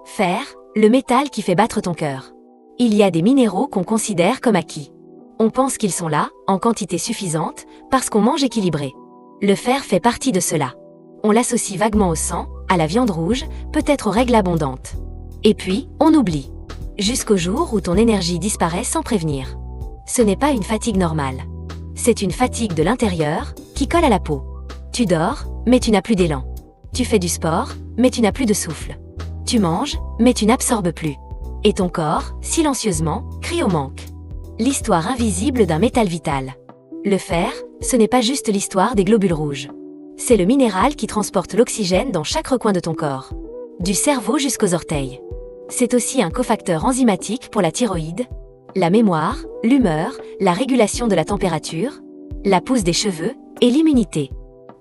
Fer, le métal qui fait battre ton cœur. Il y a des minéraux qu'on considère comme acquis. On pense qu'ils sont là, en quantité suffisante, parce qu'on mange équilibré. Le fer fait partie de cela. On l'associe vaguement au sang, à la viande rouge, peut-être aux règles abondantes. Et puis, on oublie. Jusqu'au jour où ton énergie disparaît sans prévenir. Ce n'est pas une fatigue normale. C'est une fatigue de l'intérieur, qui colle à la peau. Tu dors, mais tu n'as plus d'élan. Tu fais du sport, mais tu n'as plus de souffle. Tu manges, mais tu n'absorbes plus. Et ton corps, silencieusement, crie au manque. L'histoire invisible d'un métal vital. Le fer, ce n'est pas juste l'histoire des globules rouges. C'est le minéral qui transporte l'oxygène dans chaque recoin de ton corps. Du cerveau jusqu'aux orteils. C'est aussi un cofacteur enzymatique pour la thyroïde, la mémoire, l'humeur, la régulation de la température, la pousse des cheveux et l'immunité.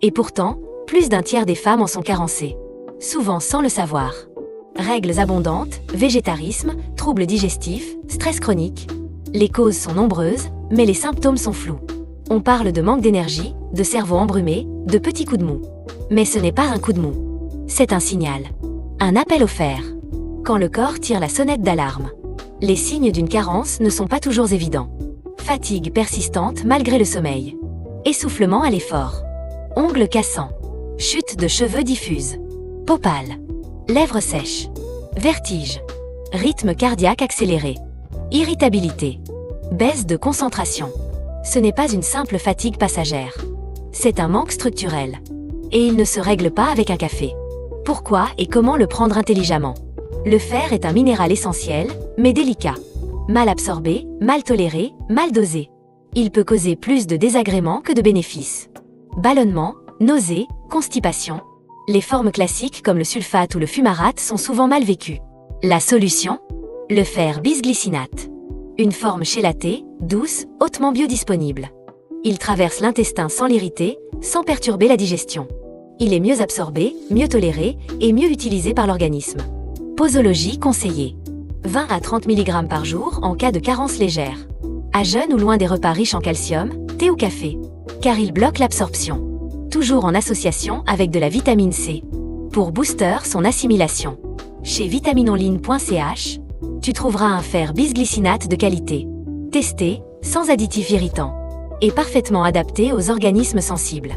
Et pourtant, plus d'un tiers des femmes en sont carencées. Souvent sans le savoir. Règles abondantes, végétarisme, troubles digestifs, stress chronique. Les causes sont nombreuses, mais les symptômes sont flous. On parle de manque d'énergie, de cerveau embrumé, de petits coups de mou. Mais ce n'est pas un coup de mou. C'est un signal. Un appel au fer. Quand le corps tire la sonnette d'alarme. Les signes d'une carence ne sont pas toujours évidents. Fatigue persistante malgré le sommeil. Essoufflement à l'effort. Ongles cassants. Chute de cheveux diffuse. Peau pâle. Lèvres sèches. Vertige. Rythme cardiaque accéléré. Irritabilité. Baisse de concentration. Ce n'est pas une simple fatigue passagère. C'est un manque structurel. Et il ne se règle pas avec un café. Pourquoi et comment le prendre intelligemment? Le fer est un minéral essentiel, mais délicat. Mal absorbé, mal toléré, mal dosé. Il peut causer plus de désagréments que de bénéfices. Ballonnement, nausées, constipation. Les formes classiques comme le sulfate ou le fumarate sont souvent mal vécues. La solution? Le fer bisglycinate. Une forme chélatée, douce, hautement biodisponible. Il traverse l'intestin sans l'irriter, sans perturber la digestion. Il est mieux absorbé, mieux toléré et mieux utilisé par l'organisme. Posologie conseillée. 20 à 30 mg par jour en cas de carence légère. À jeûne ou loin des repas riches en calcium, thé ou café. Car il bloque l'absorption. Toujours en association avec de la vitamine C. Pour booster son assimilation. Chez vitaminonline.ch, tu trouveras un fer bisglycinate de qualité. Testé, sans additifs irritants. Et parfaitement adapté aux organismes sensibles.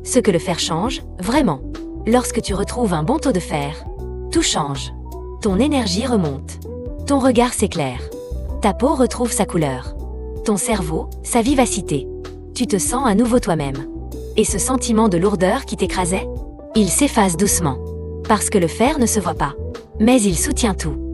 Ce que le fer change, vraiment. Lorsque tu retrouves un bon taux de fer, tout change. Ton énergie remonte. Ton regard s'éclaire. Ta peau retrouve sa couleur. Ton cerveau, sa vivacité. Tu te sens à nouveau toi-même. Et ce sentiment de lourdeur qui t'écrasait, il s'efface doucement. Parce que le fer ne se voit pas. Mais il soutient tout.